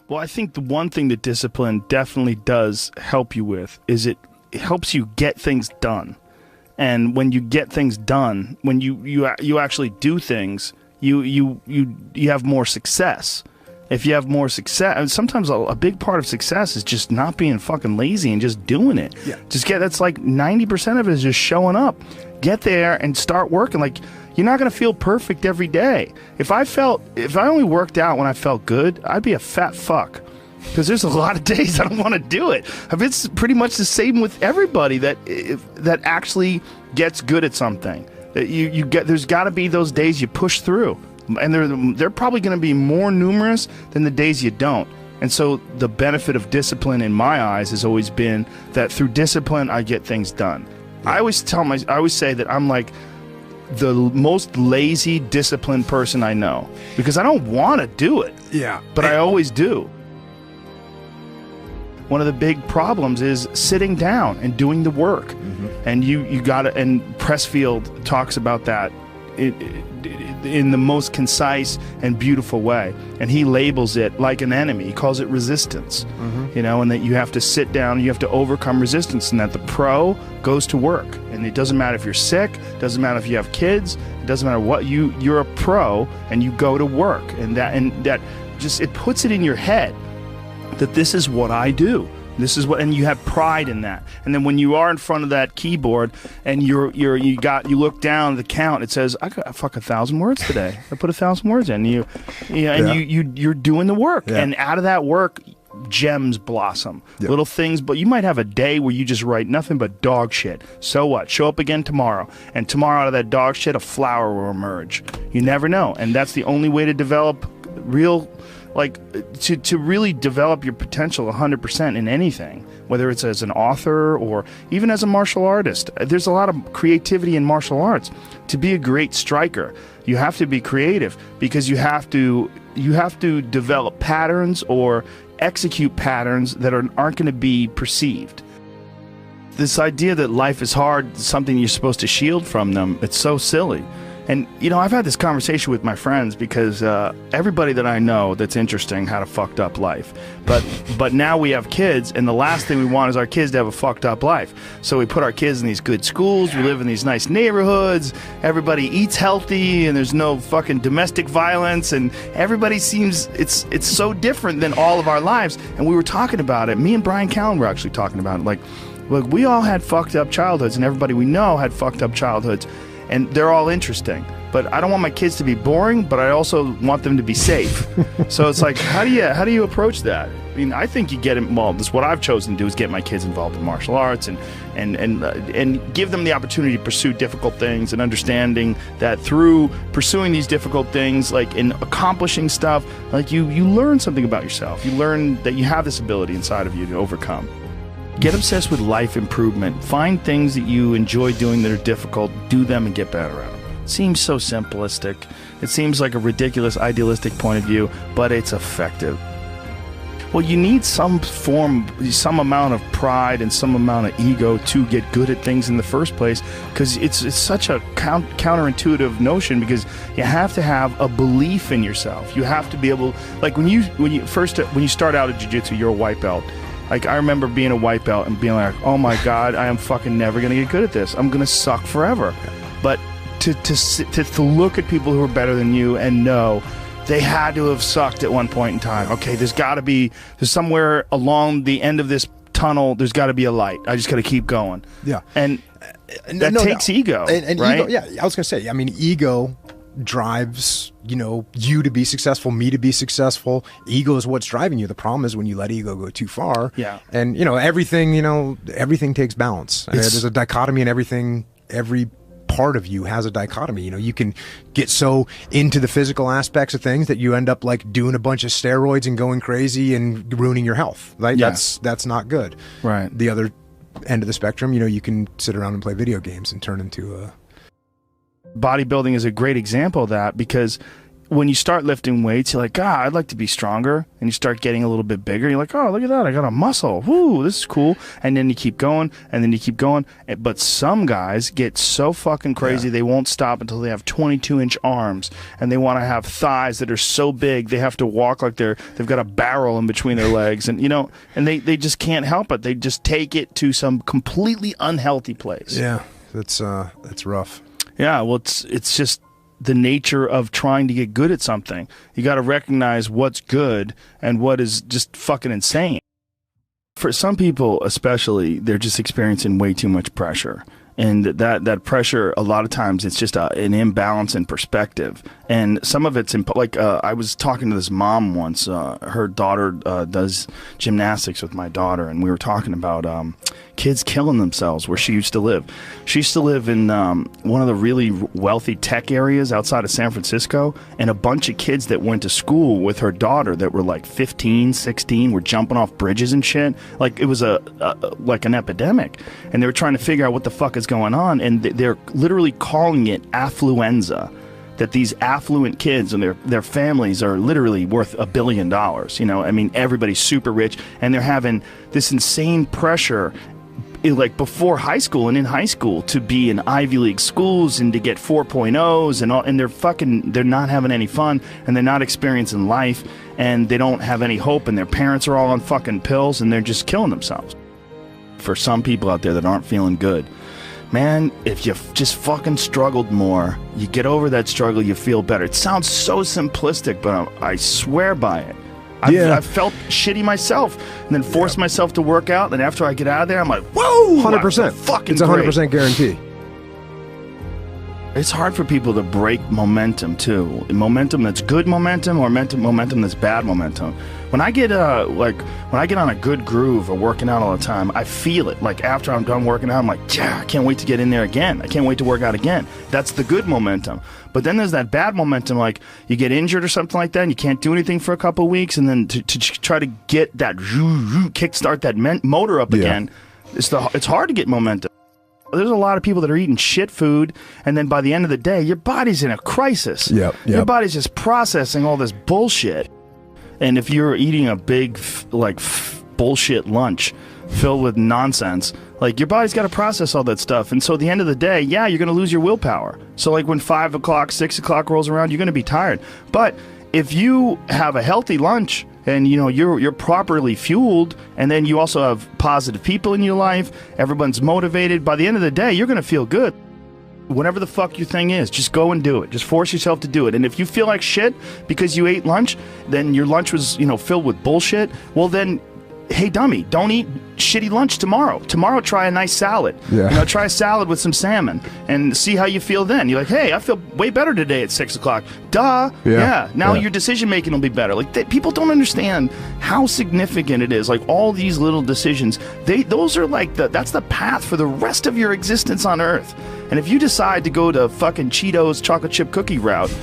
Well, I think the one thing that discipline definitely does help you with is it helps you get things done. And when you get things done, when you actually do things, you have more success. If you have more success, and sometimes a big part of success is just not being fucking lazy and just doing it. Yeah. That's like 90% of it is just showing up. Get there and start working. Like, you're not going to feel perfect every day. If I only worked out when I felt good, I'd be a fat fuck. Because there's a lot of days I don't want to do it. It's pretty much the same with everybody that actually gets good at something. There's got to be those days you push through. And they're probably going to be more numerous than the days you don't. And so the benefit of discipline in my eyes has always been that through discipline, I get things done. Yeah. I always say that I'm like the most lazy, disciplined person I know because I don't want to do it. Yeah. But I always do. One of the big problems is sitting down and doing the work. Mm-hmm. And you got to, and Pressfield talks about that in the most concise and beautiful way, and he labels it like an enemy. He calls it resistance. Mm-hmm. And that you have to sit down, you have to overcome resistance, and that the pro goes to work. And it doesn't matter if you're sick, it doesn't matter if you have kids, it doesn't matter what, you're a pro and you go to work. And that just, it puts it in your head that this is what I do. This is what, and you have pride in that. And then when you are in front of that keyboard and you look down at the count, it says, I got 1,000 words today. I put 1,000 words in. You're doing the work, and out of that work, gems blossom. Little things, but you might have a day where you just write nothing but dog shit. So what? Show up again tomorrow, and tomorrow out of that dog shit, a flower will emerge. You never know, and that's the only way to develop real. Like, to really develop your potential 100% in anything, whether it's as an author or even as a martial artist. There's a lot of creativity in martial arts. To be a great striker, you have to be creative because you have to develop patterns or execute patterns that aren't going to be perceived. This idea that life is hard is something you're supposed to shield from them. It's so silly. And, I've had this conversation with my friends because everybody that I know that's interesting had a fucked up life. But now we have kids, and the last thing we want is our kids to have a fucked up life. So we put our kids in these good schools, we live in these nice neighborhoods, everybody eats healthy, and there's no fucking domestic violence, and everybody seems, it's so different than all of our lives. And we were talking about it. Me and Brian Callen were actually talking about it. Like, look, we all had fucked up childhoods, and everybody we know had fucked up childhoods. And they're all interesting, but I don't want my kids to be boring, but I also want them to be safe. So it's like, how do you approach that? I mean, I think you get involved. This is what I've chosen to do, is get my kids involved in martial arts and give them the opportunity to pursue difficult things, and understanding that through pursuing these difficult things, like in accomplishing stuff, like you learn something about yourself. You learn that you have this ability inside of you to overcome. Get obsessed with life improvement. Find things that you enjoy doing that are difficult. Do them and get better at them. It seems so simplistic. It seems like a ridiculous, idealistic point of view, but it's effective. Well, you need some amount of pride and some amount of ego to get good at things in the first place, because it's such a counterintuitive notion, because you have to have a belief in yourself. You have to be able, like when you start out at jiu-jitsu, you're a white belt. Like, I remember being a white belt and being like, oh my God, I am fucking never going to get good at this. I'm going to suck forever. But to look at people who are better than you and know they had to have sucked at one point in time. Okay, there's somewhere along the end of this tunnel, there's got to be a light. I just got to keep going. Yeah. And that takes ego, and right? Ego, yeah, I was going to say, I mean, ego drives you to be successful, me to be successful. Ego is what's driving you. The problem is when you let ego go too far. Yeah. And everything takes balance. There's a dichotomy in everything. Every part of you has a dichotomy. You can get so into the physical aspects of things that you end up like doing a bunch of steroids and going crazy and ruining your health. Right? Yeah. That's not good. Right. The other end of the spectrum, you can sit around and play video games and turn into a... Bodybuilding is a great example of that, because when you start lifting weights, you're like, God, I'd like to be stronger. And you start getting a little bit bigger. You're like, oh, look at that. I got a muscle. Woo, this is cool. And then you keep going, and then you keep going. But some guys get so fucking crazy, they won't stop until they have 22-inch arms. And they want to have thighs that are so big, they have to walk like they've got a barrel in between their legs. And, you know, and they just can't help it. They just take it to some completely unhealthy place. Yeah, that's rough. Yeah, well, it's just the nature of trying to get good at something. You got to recognize what's good and what is just fucking insane. For some people, especially, they're just experiencing way too much pressure. And that pressure, a lot of times, it's just an imbalance in perspective. And some of it's, I was talking to this mom once. Her daughter does gymnastics with my daughter, and we were talking about kids killing themselves where she used to live. She used to live in one of the really wealthy tech areas outside of San Francisco, and a bunch of kids that went to school with her daughter that were like 15, 16, were jumping off bridges and shit. Like, it was like an epidemic. And they were trying to figure out what the fuck is going on, and they're literally calling it affluenza. That these affluent kids and their families are literally worth $1 billion. You know, I mean, everybody's super rich, and they're having this insane pressure, like before high school and in high school, to be in Ivy League schools and to get 4.0s and all, and they're not having any fun, and they're not experiencing life, and they don't have any hope, and their parents are all on fucking pills, and they're just killing themselves. For some people out there that aren't feeling good, man, if you just fucking struggled more, you get over that struggle, you feel better. It sounds so simplistic, but I swear by it. I've felt shitty myself, and then forced myself to work out, and after I get out of there, I'm like, whoa! 100%. Fucking it's 100% guarantee. It's hard for people to break momentum, too. Momentum that's good momentum, or momentum that's bad momentum. When I get on a good groove of working out all the time, I feel it. Like, after I'm done working out, I'm like, yeah, I can't wait to get in there again. I can't wait to work out again. That's the good momentum. But then there's that bad momentum, like you get injured or something like that, and you can't do anything for a couple of weeks, and then to try to get that kickstart that motor up again, it's hard to get momentum. There's a lot of people that are eating shit food, and then by the end of the day, your body's in a crisis. Your body's just processing all this bullshit. And if you're eating a big, bullshit lunch filled with nonsense, like, your body's got to process all that stuff. And so at the end of the day, yeah, you're going to lose your willpower. So, like, when 5 o'clock, 6 o'clock rolls around, you're going to be tired. But if you have a healthy lunch, and, you know, you're properly fueled, and then you also have positive people in your life, everyone's motivated, by the end of the day, you're going to feel good. Whatever the fuck your thing is, just go and do it. Just force yourself to do it. And if you feel like shit because you ate lunch, then your lunch was, you know, filled with bullshit, well then, hey dummy, don't eat shitty lunch tomorrow. Tomorrow try a nice salad. You know, try a salad with some salmon and see how you feel then. You're like, hey, I feel way better today at 6 o'clock. Duh. Now your decision making will be better. Like, people don't understand how significant it is. Like, all these little decisions, those are like that's the path for the rest of your existence on Earth. And if you decide to go to fucking Cheetos chocolate chip cookie route,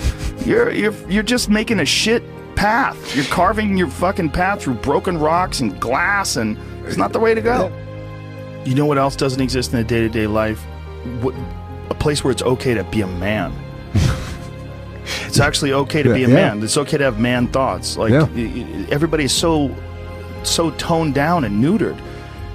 you're just making a shit path. You're carving your fucking path through broken rocks and glass, and it's not the way to go. You know what else doesn't exist in a day-to-day life? A place where it's okay to be a man. It's actually okay to be a man. It's okay to have man thoughts. Like, everybody is so toned down and neutered.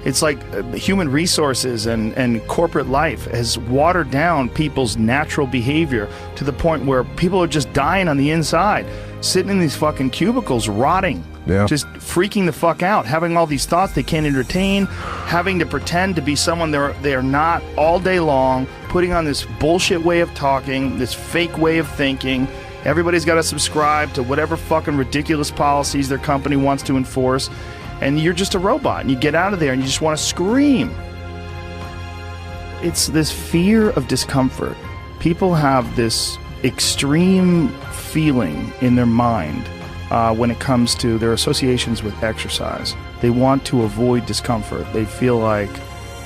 It's like human resources and corporate life has watered down people's natural behavior to the point where people are just dying on the inside, sitting in these fucking cubicles, rotting, just freaking the fuck out, having all these thoughts they can't entertain, having to pretend to be someone they are not all day long, putting on this bullshit way of talking, this fake way of thinking. Everybody's got to subscribe to whatever fucking ridiculous policies their company wants to enforce. And you're just a robot, and you get out of there and you just want to scream. It's this fear of discomfort. People have this extreme feeling in their mind when it comes to their associations with exercise. They want to avoid discomfort. They feel like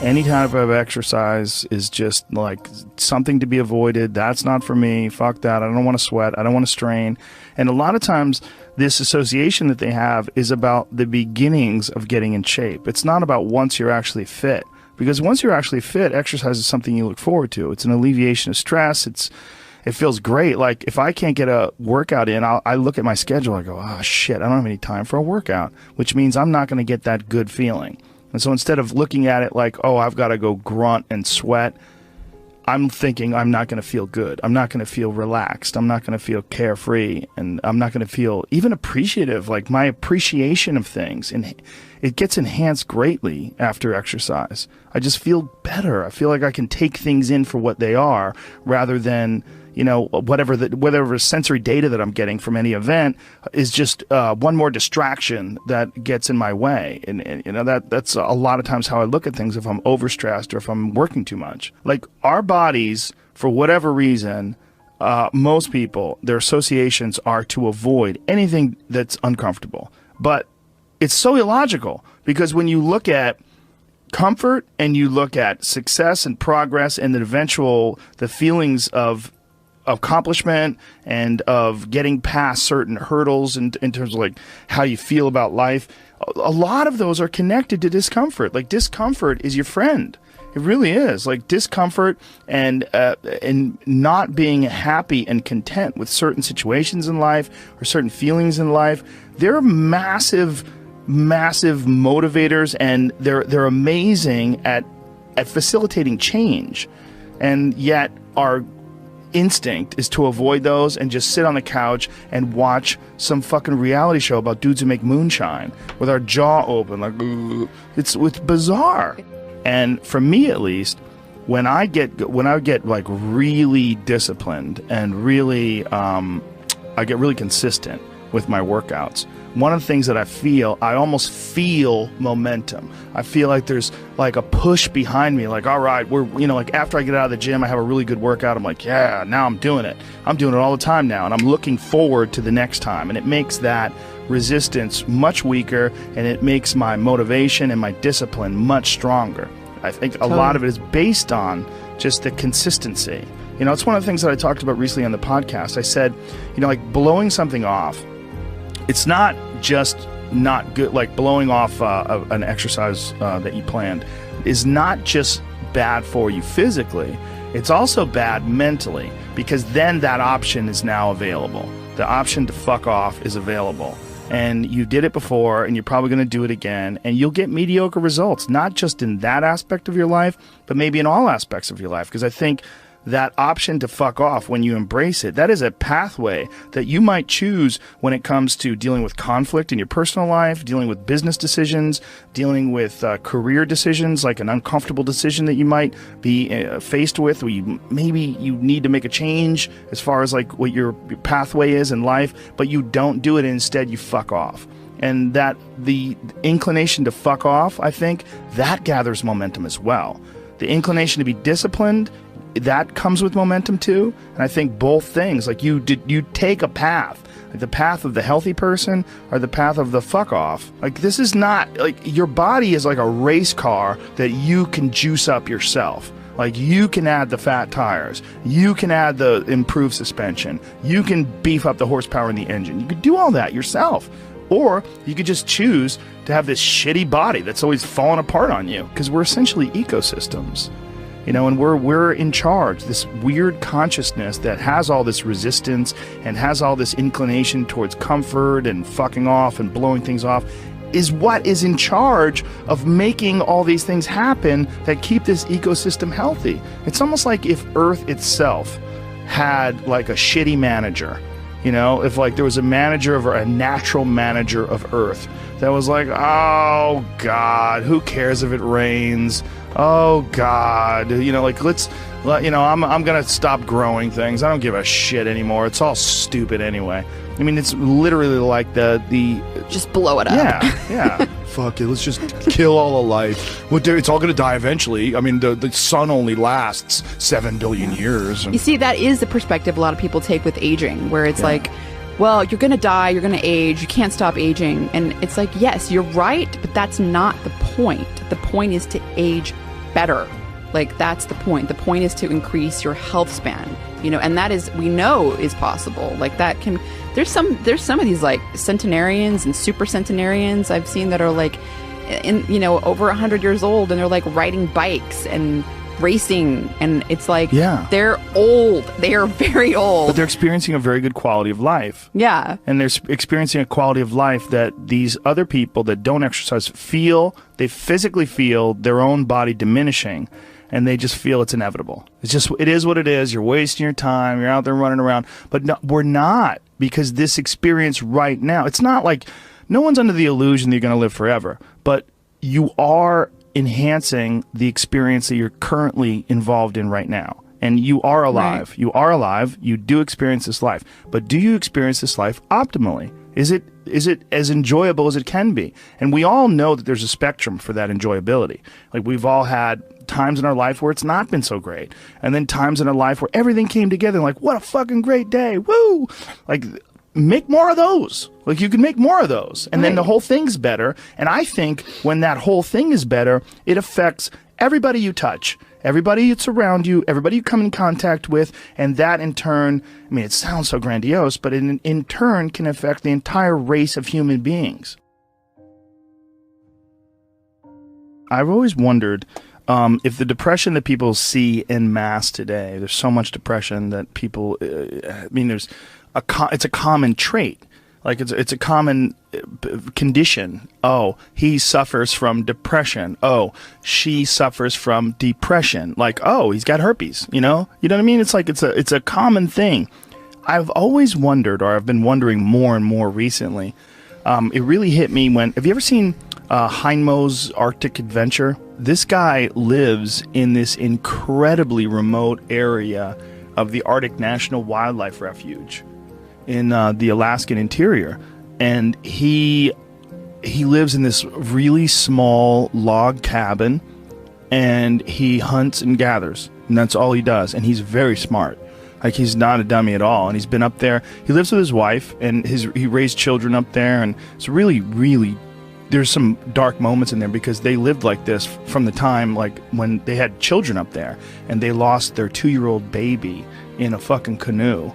any type of exercise is just like something to be avoided. That's not for me. Fuck that. I don't want to sweat. I don't want to strain. And a lot of times, this association that they have is about the beginnings of getting in shape. It's not about once you're actually fit. Because once you're actually fit, exercise is something you look forward to. It's an alleviation of stress. it feels great. Like if I can't get a workout in, I look at my schedule. I go, oh shit, I don't have any time for a workout, which means I'm not going to get that good feeling. And so instead of looking at it like, oh, I've got to go grunt and sweat, I'm thinking I'm not going to feel good. I'm not going to feel relaxed. I'm not going to feel carefree. And I'm not going to feel even appreciative. Like my appreciation of things, and it gets enhanced greatly after exercise. I just feel better. I feel like I can take things in for what they are rather than, you know, whatever sensory data that I'm getting from any event is just one more distraction that gets in my way. And you know, that's a lot of times how I look at things if I'm overstressed or if I'm working too much. Like our bodies, for whatever reason, most people, their associations are to avoid anything that's uncomfortable. But it's so illogical, because when you look at comfort and you look at success and progress and the feelings of accomplishment and of getting past certain hurdles in terms of like how you feel about life, a lot of those are connected to discomfort. Like discomfort is your friend. It really is. Like discomfort and not being happy and content with certain situations in life or certain feelings in life, they're massive motivators, and they're amazing at facilitating change. And yet our instinct is to avoid those and just sit on the couch and watch some fucking reality show about dudes who make moonshine with our jaw open, like it's bizarre. And for me, at least, when I get like really disciplined and really I get really consistent with my workouts, one of the things that I almost feel momentum. I feel like there's like a push behind me, like, all right, like after I get out of the gym, I have a really good workout. I'm like, yeah, now I'm doing it. I'm doing it all the time now. And I'm looking forward to the next time. And it makes that resistance much weaker, and it makes my motivation and my discipline much stronger. I think a lot of it is based on just the consistency. You know, it's one of the things that I talked about recently on the podcast. I said, you know, like blowing something off, it's not just not good. Like blowing off an exercise that you planned is not just bad for you physically. It's also bad mentally, because then that option is now available. The option to fuck off is available. And you did it before, and you're probably going to do it again, and you'll get mediocre results, not just in that aspect of your life, but maybe in all aspects of your life. Because I think that option to fuck off, when you embrace it, that is a pathway that you might choose when it comes to dealing with conflict in your personal life, dealing with business decisions, dealing with career decisions, like an uncomfortable decision that you might be faced with, where maybe you need to make a change as far as like what your pathway is in life, but you don't do it, and instead you fuck off. And that the inclination to fuck off, I think, that gathers momentum as well. The inclination to be disciplined, that comes with momentum too. And I think both things, like you take a path, like the path of the healthy person or the path of the fuck off. Like this is not, like your body is like a race car that you can juice up yourself. Like you can add the fat tires, you can add the improved suspension, you can beef up the horsepower in the engine. You could do all that yourself. Or you could just choose to have this shitty body that's always falling apart on you, because we're essentially ecosystems. You know, and we're in charge. This weird consciousness that has all this resistance and has all this inclination towards comfort and fucking off and blowing things off is what is in charge of making all these things happen that keep this ecosystem healthy. It's almost like if Earth itself had like a shitty manager. You know, if like there was a natural manager of Earth that was like, oh God, who cares if it rains? Oh God, you know, like I'm gonna stop growing things. I don't give a shit anymore. It's all stupid anyway. I mean, it's literally like the just blow it up. Yeah. Fuck it. Let's just kill all of life. It's all gonna die eventually. I mean, the sun only lasts 7 billion years. You see, that is the perspective a lot of people take with aging, where it's like, well, you're going to die, you're going to age, you can't stop aging. And it's like, yes, you're right, but that's not the point. The point is to age better. Like, that's the point. The point is to increase your health span, you know, and that is, we know is possible. Like that can, there's some of these like centenarians and super centenarians I've seen that are like, over 100 years old, and they're like riding bikes and racing, and it's like, Yeah. they're old. They are very old. But they're experiencing a very good quality of life. Yeah. And they're experiencing a quality of life that these other people that don't exercise feel. They physically feel their own body diminishing, and they just feel it's inevitable. It is what it is. You're wasting your time. You're out there running around. But no, we're not, because this experience right now, it's not like, no one's under the illusion that you're going to live forever, but you are enhancing the experience that you're currently involved in right now. And you are alive. Right. You are alive. You do experience this life. But do you experience this life optimally? Is it as enjoyable as it can be? And we all know that there's a spectrum for that enjoyability. Like, we've all had times in our life where it's not been so great. And then times in our life where everything came together, like, what a fucking great day. Woo! Like, make more of those. Like, you can make more of those. And then the whole thing's better. And I think when that whole thing is better, it affects everybody you touch, everybody that's around you, everybody you come in contact with. And that in turn, I mean, it sounds so grandiose, but in turn can affect the entire race of human beings. I've always wondered if the depression that people see en masse today, there's so much depression that people, I mean, it's a common trait. Like, it's a common condition. Oh, he suffers from depression. Oh, she suffers from depression. Like, oh, he's got herpes, you know what I mean? It's like, it's a common thing. I've always wondered, or I've been wondering more and more recently. It really hit me when, have you ever seen Heinmo's Arctic Adventure? This guy lives in this incredibly remote area of the Arctic National Wildlife Refuge in the Alaskan interior, and he lives in this really small log cabin, and he hunts and gathers, and that's all he does. And he's very smart. Like, he's not a dummy at all. And he's been up there. He lives with his wife, and he raised children up there, and it's really, really, there's some dark moments in there, because they lived like this from the time, like, when they had children up there, and they lost their 2-year-old baby in a fucking canoe.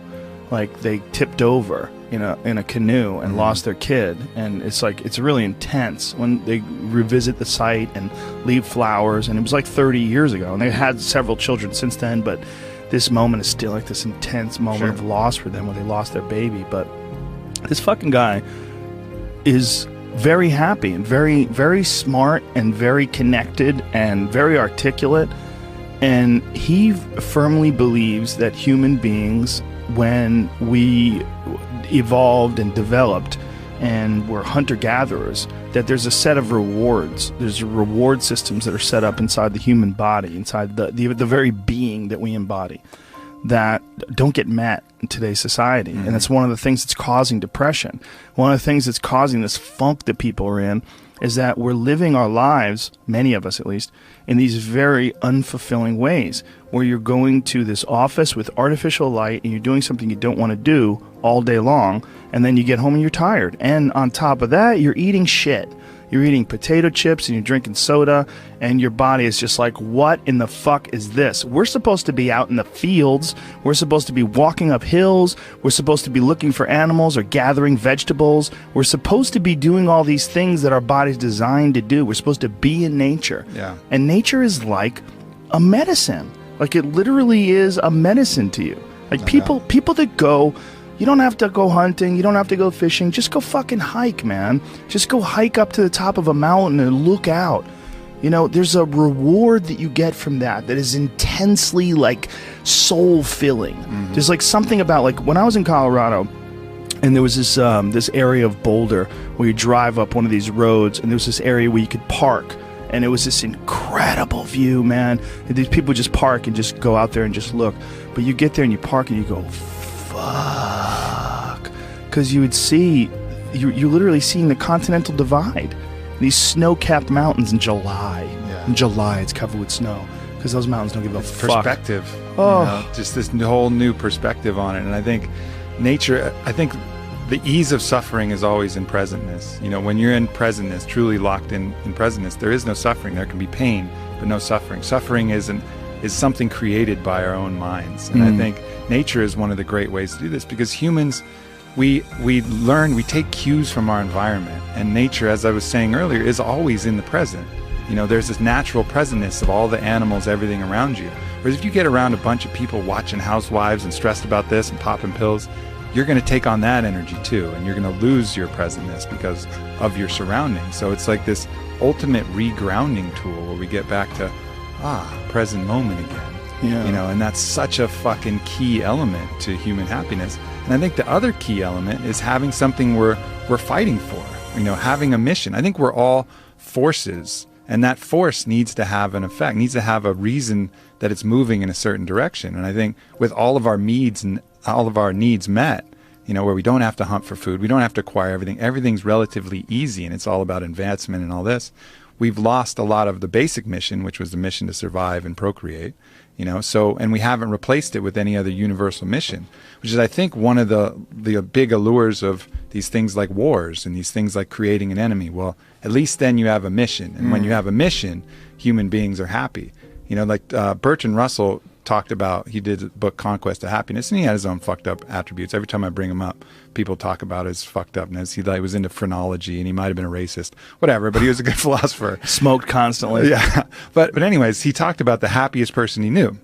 Like, they tipped over in a canoe and lost their kid. And it's like, it's really intense when they revisit the site and leave flowers. And it was like 30 years ago, and they had several children since then, but this moment is still like this intense moment of loss for them when they lost their baby. But this fucking guy is very happy and very, very smart and very connected and very articulate. And he firmly believes that human beings, when we evolved and developed and were hunter-gatherers, that there's a set of rewards. There's reward systems that are set up inside the human body, inside the very being that we embody, that don't get met in today's society. And that's one of the things that's causing depression. One of the things that's causing this funk that people are in is that we're living our lives, many of us at least, in these very unfulfilling ways, where you're going to this office with artificial light and you're doing something you don't want to do all day long, and then you get home and you're tired. And on top of that, you're eating shit. You're eating potato chips and you're drinking soda, and your body is just like, what in the fuck is this? We're supposed to be out in the fields. We're supposed to be walking up hills. We're supposed to be looking for animals or gathering vegetables. We're supposed to be doing all these things that our body's designed to do. We're supposed to be in nature. Yeah. And nature is like a medicine. Like, it literally is a medicine to you. Like, people that go, you don't have to go hunting, you don't have to go fishing, just go fucking hike, man. Just go hike up to the top of a mountain and look out. You know, there's a reward that you get from that is intensely, like, soul-filling. There's, like, something about, like, when I was in Colorado, and there was this this area of Boulder where you drive up one of these roads, and there was this area where you could park. And it was this incredible view, man. And these people just park and just go out there and just look. But you get there and you park and you go, fuck. Because you would see, you're literally seeing the Continental Divide. These snow-capped mountains in July. Yeah. In July, it's covered with snow. Because those mountains don't give a fuck. Perspective. Oh. You know, just this whole new perspective on it. And I think nature, the ease of suffering is always in presentness. You know, when you're in presentness, truly locked in presentness, there is no suffering. There can be pain, but no suffering. Suffering is something created by our own minds. And I think nature is one of the great ways to do this, because humans, we take cues from our environment. And nature, as I was saying earlier, is always in the present. You know, there's this natural presentness of all the animals, everything around you. Whereas if you get around a bunch of people watching Housewives and stressed about this and popping pills, you're going to take on that energy too, and you're going to lose your presentness because of your surroundings. So it's like this ultimate regrounding tool where we get back to present moment again. Yeah. You know, and that's such a fucking key element to human happiness. And I think the other key element is having something we're fighting for. You know, having a mission. I think we're all forces, and that force needs to have an effect, needs to have a reason that it's moving in a certain direction. And I think with all of our needs and all of our needs met, you know, where we don't have to hunt for food, we don't have to acquire everything, everything's relatively easy, and it's all about advancement and all this. We've lost a lot of the basic mission, which was the mission to survive and procreate, you know, so, and we haven't replaced it with any other universal mission, which is, I think, one of the big allures of these things like wars and these things like creating an enemy. Well, at least then you have a mission. And when you have a mission, human beings are happy. You know, like Bertrand Russell talked about, he did a book, Conquest of Happiness, and he had his own fucked up attributes. Every time I bring him up, people talk about his fucked upness. He was into phrenology, and he might have been a racist, whatever, but he was a good philosopher. Smoked constantly. Yeah. But anyways, he talked about the happiest person he knew.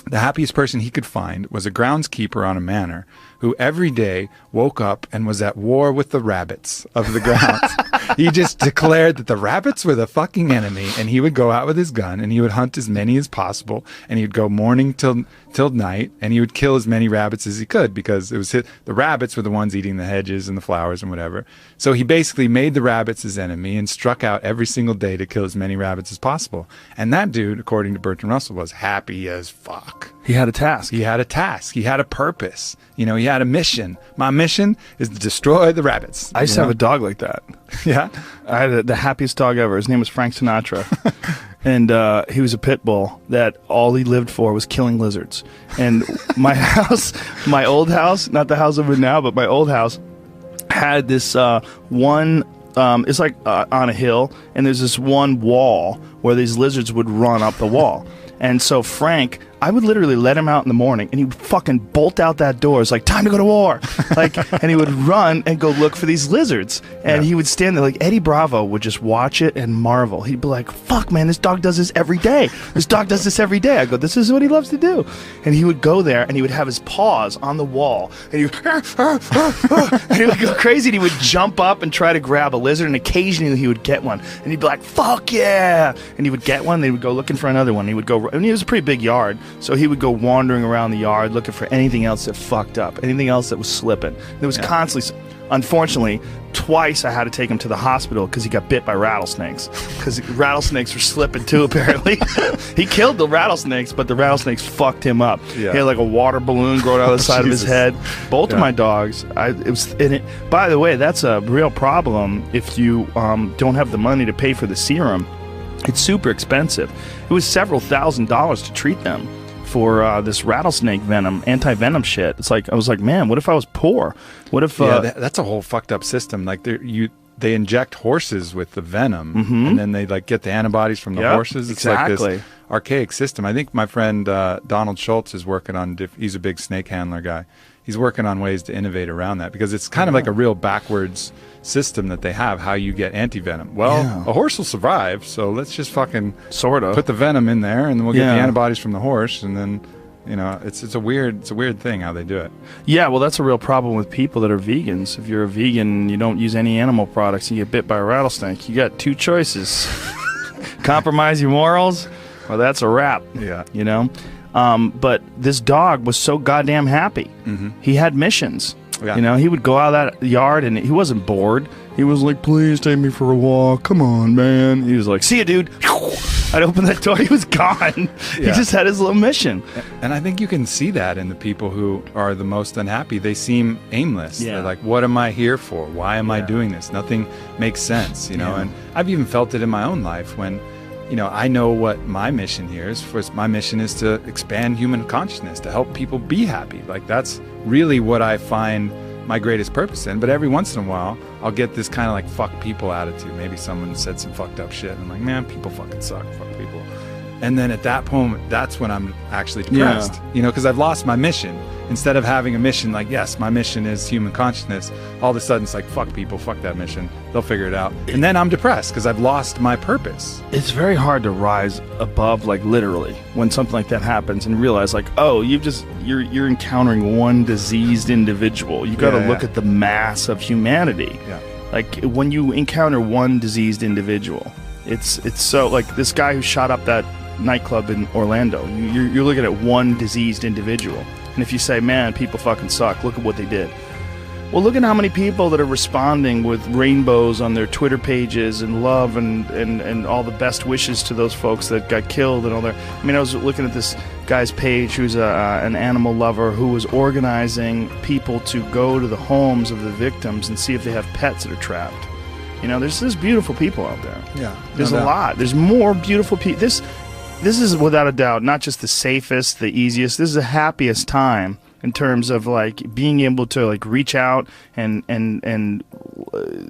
The happiest person he could find was a groundskeeper on a manor who every day woke up and was at war with the rabbits of the grounds. He just declared that the rabbits were the fucking enemy, and he would go out with his gun and he would hunt as many as possible, and he'd go morning till night, and he would kill as many rabbits as he could, because it was the rabbits were the ones eating the hedges and the flowers and whatever. So he basically made the rabbits his enemy and struck out every single day to kill as many rabbits as possible. And that dude, according to Bertrand Russell, was happy as fuck. He had a task. He had a task. He had a purpose. You know, he had a mission. My mission is to destroy the rabbits. I used to have a dog like that. Yeah? I had the happiest dog ever. His name was Frank Sinatra. And he was a pit bull that all he lived for was killing lizards. And my house, my old house, not the house I'm in now, but my old house, had this one, it's like on a hill, and there's this one wall where these lizards would run up the wall. And so Frank, I would literally let him out in the morning, and he would fucking bolt out that door. It's like, time to go to war. And he would run and go look for these lizards. And he would stand there, like Eddie Bravo would just watch it and marvel. He'd be like, fuck, man, this dog does this every day. This dog does this every day. I go, this is what he loves to do. And he would go there, and he would have his paws on the wall, and he would, and he would go crazy, and he would jump up and try to grab a lizard, and occasionally he would get one. And he'd be like, fuck yeah. And he would get one, and he would go looking for another one. He would go, and it was a pretty big yard, so he would go wandering around the yard looking for anything else that fucked up, anything else that was slipping. There was constantly, unfortunately, twice I had to take him to the hospital because he got bit by rattlesnakes, because rattlesnakes were slipping too, apparently. He killed the rattlesnakes, but the rattlesnakes fucked him up. He had like a water balloon growing out of the side of his head. Both of my dogs, by the way, that's a real problem if you don't have the money to pay for the serum. It's super expensive. It was several $1,000s to treat them for this rattlesnake venom, anti-venom shit. It's like, I was like, man, what if I was poor? What if... that's a whole fucked up system. Like, they inject horses with the venom, and then they like get the antibodies from the horses. It's like this archaic system. I think my friend Donald Schultz is working on, he's a big snake handler guy. He's working on ways to innovate around that, because it's kind of like a real backwards system that they have, how you get anti-venom. Well, a horse will survive, so let's just fucking put the venom in there, and then we'll get the antibodies from the horse, and then, you know, it's a weird thing how they do it. Yeah, well, that's a real problem with people that are vegans. If you're a vegan and you don't use any animal products and you get bit by a rattlesnake, you got two choices. Compromise your morals, or that's a wrap. Yeah. You know? But this dog was so goddamn happy. He had missions. You know, he would go out of that yard and he wasn't bored. He was like, please take me for a walk. Come on, man. He was like, see ya, dude. I'd open that door. He was gone. He just had his little mission. And I think you can see that in the people who are the most unhappy. They seem aimless. Yeah. They're like, what am I here for? Why am I doing this? Nothing makes sense, you know? And I've even felt it in my own life when, you know, I know what my mission here is. First, my mission is to expand human consciousness, to help people be happy. Like, that's really what I find my greatest purpose in. But every once in a while, I'll get this kind of like fuck people attitude. Maybe someone said some fucked up shit, and I'm like, man, people fucking suck. Fuck people. And then at that moment, that's when I'm actually depressed, you know, because I've lost my mission. Instead of having a mission like, yes, my mission is human consciousness, all of a sudden it's like, fuck people, fuck that mission. They'll figure it out. And then I'm depressed because I've lost my purpose. It's very hard to rise above, like literally, when something like that happens and realize like, oh, you're encountering one diseased individual. You got to look at the mass of humanity. Yeah. Like when you encounter one diseased individual, it's so like this guy who shot up that nightclub in Orlando. You're looking at one diseased individual. And if you say, man, people fucking suck, look at what they did. Well, look at how many people that are responding with rainbows on their Twitter pages and love and all the best wishes to those folks that got killed and all that. I mean, I was looking at this guy's page who's an animal lover who was organizing people to go to the homes of the victims and see if they have pets that are trapped. You know, there's beautiful people out there. Yeah. There's a lot. There's more beautiful people. This is without a doubt not just the safest, the easiest. This is the happiest time in terms of like being able to like reach out and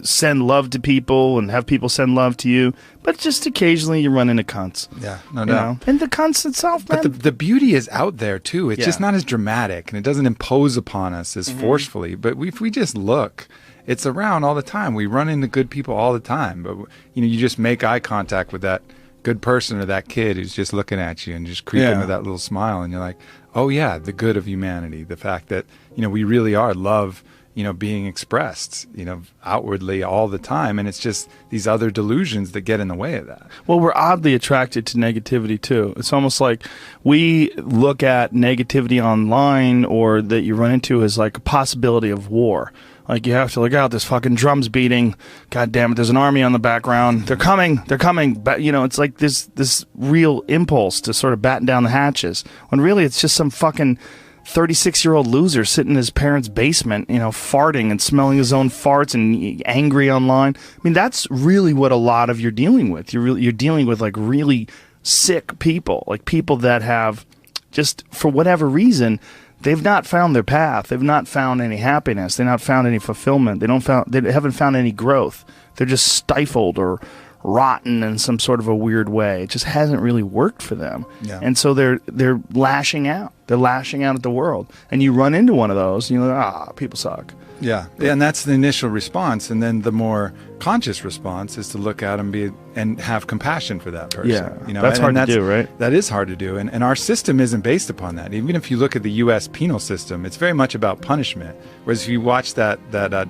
send love to people and have people send love to you. But just occasionally you run into cunts. Yeah, no doubt. And the cunts itself, man. But the beauty is out there too. It's just not as dramatic and it doesn't impose upon us as forcefully. But if we just look, it's around all the time. We run into good people all the time. But you know, you just make eye contact with that good person or that kid who's just looking at you and just creeping with that little smile, and you're like, oh yeah, the good of humanity, the fact that, you know, we really are love, you know, being expressed, you know, outwardly all the time, and it's just these other delusions that get in the way of that. Well, we're oddly attracted to negativity too. It's almost like we look at negativity online or that you run into as like a possibility of war. Like, you have to look out, this fucking drum's beating. God damn it, there's an army on the background. They're coming. But, you know, it's like this real impulse to sort of batten down the hatches. When really it's just some fucking 36-year-old loser sitting in his parents' basement, you know, farting and smelling his own farts and angry online. I mean, that's really what a lot of you're dealing with. You're dealing with, like, really sick people. Like, people that have just, for whatever reason, they've not found their path. They've not found any happiness. They've not found any fulfillment. They haven't found any growth. They're just stifled or rotten in some sort of a weird way. It just hasn't really worked for them. Yeah. And so they're lashing out. They're lashing out at the world. And you run into one of those, and you're like, people suck. Yeah, and that's the initial response, and then the more conscious response is to look at them and have compassion for that person. Yeah, you know, that's hard to do, right? That is hard to do, and our system isn't based upon that. Even if you look at the U.S. penal system, it's very much about punishment. Whereas if you watch that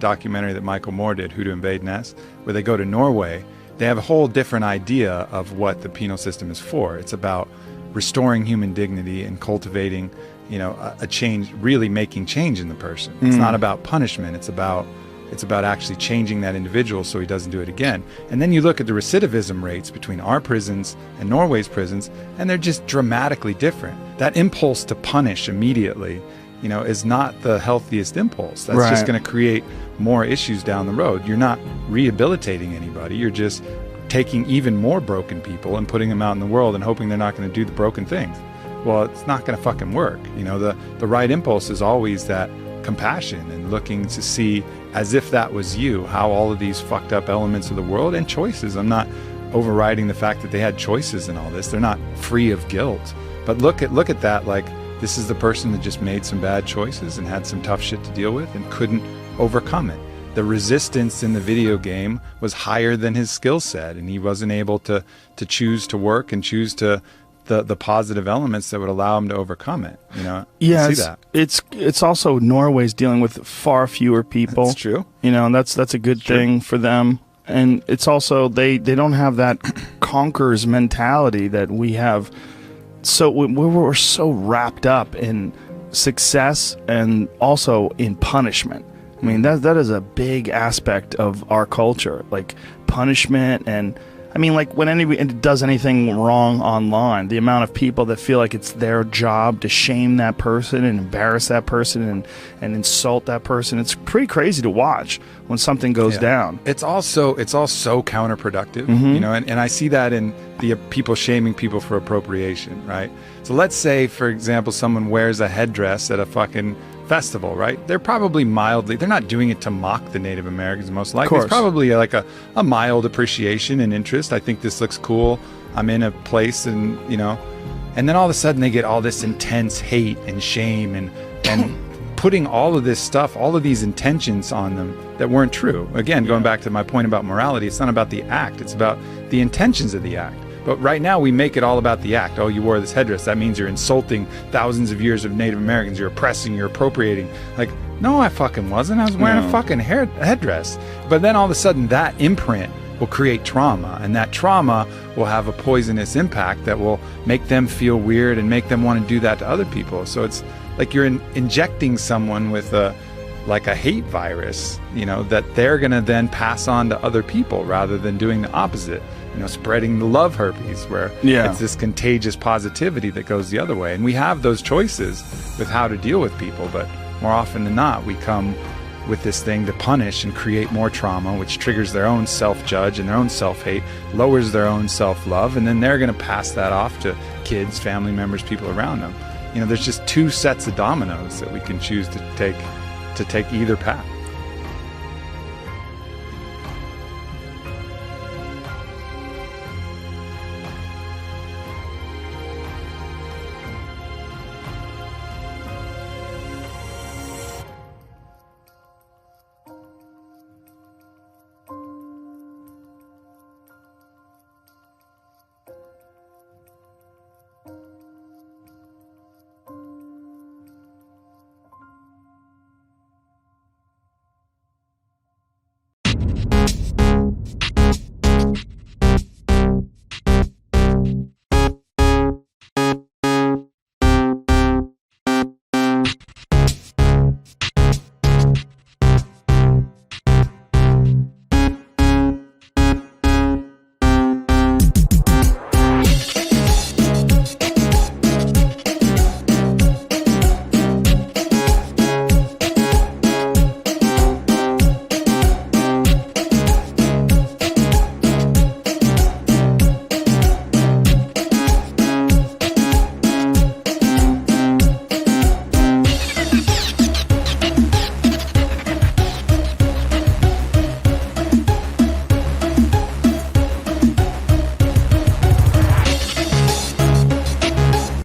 documentary that Michael Moore did, Who to Invade Nest, where they go to Norway, they have a whole different idea of what the penal system is for. It's about restoring human dignity and cultivating, you know, a change, really making change in the person. It's not about punishment. It's about actually changing that individual so he doesn't do it again. And then you look at the recidivism rates between our prisons and Norway's prisons, and they're just dramatically different. That impulse to punish immediately, you know, is not the healthiest impulse. That's just going to create more issues down the road. You're not rehabilitating anybody. You're just taking even more broken people and putting them out in the world and hoping they're not going to do the broken things. Well, it's not going to fucking work. You know, the right impulse is always that compassion and looking to see, as if that was you, how all of these fucked up elements of the world and choices. I'm not overriding the fact that they had choices in all this. They're not free of guilt. But look at that like this is the person that just made some bad choices and had some tough shit to deal with and couldn't overcome it. The resistance in the video game was higher than his skill set, and he wasn't able to choose to work and choose to the positive elements that would allow him to overcome it. You know, yeah, see that. It's also Norway's dealing with far fewer people. That's true. You know, and that's a good thing for them. And it's also they don't have that conquerors mentality that we have. So we're so wrapped up in success and also in punishment. I mean, that is a big aspect of our culture, like punishment. And I mean, like when anybody does anything wrong online, the amount of people that feel like it's their job to shame that person and embarrass that person and insult that person, it's pretty crazy to watch when something goes down. It's all so counterproductive, you know, and I see that in the people shaming people for appropriation, right? So let's say, for example, someone wears a headdress at a fucking festival, right? They're probably they're not doing it to mock the Native Americans most likely. It's probably like a mild appreciation and interest. I think this looks cool. I'm in a place and, you know, and then all of a sudden they get all this intense hate and shame and putting all of this stuff, all of these intentions on them that weren't true. Again, going back to my point about morality, it's not about the act, it's about the intentions of the act. But right now we make it all about the act. Oh, you wore this headdress. That means you're insulting thousands of years of Native Americans. You're oppressing, you're appropriating. Like, no, I fucking wasn't. I was wearing a fucking headdress. But then all of a sudden that imprint will create trauma, and that trauma will have a poisonous impact that will make them feel weird and make them want to do that to other people. So it's like you're injecting someone with a hate virus, you know, that they're going to then pass on to other people rather than doing the opposite, you know, spreading the love herpes, where it's this contagious positivity that goes the other way. And we have those choices with how to deal with people, but more often than not, we come with this thing to punish and create more trauma, which triggers their own self-judge and their own self-hate, lowers their own self-love, and then they're going to pass that off to kids, family members, people around them. You know, there's just two sets of dominoes that we can choose to take either path.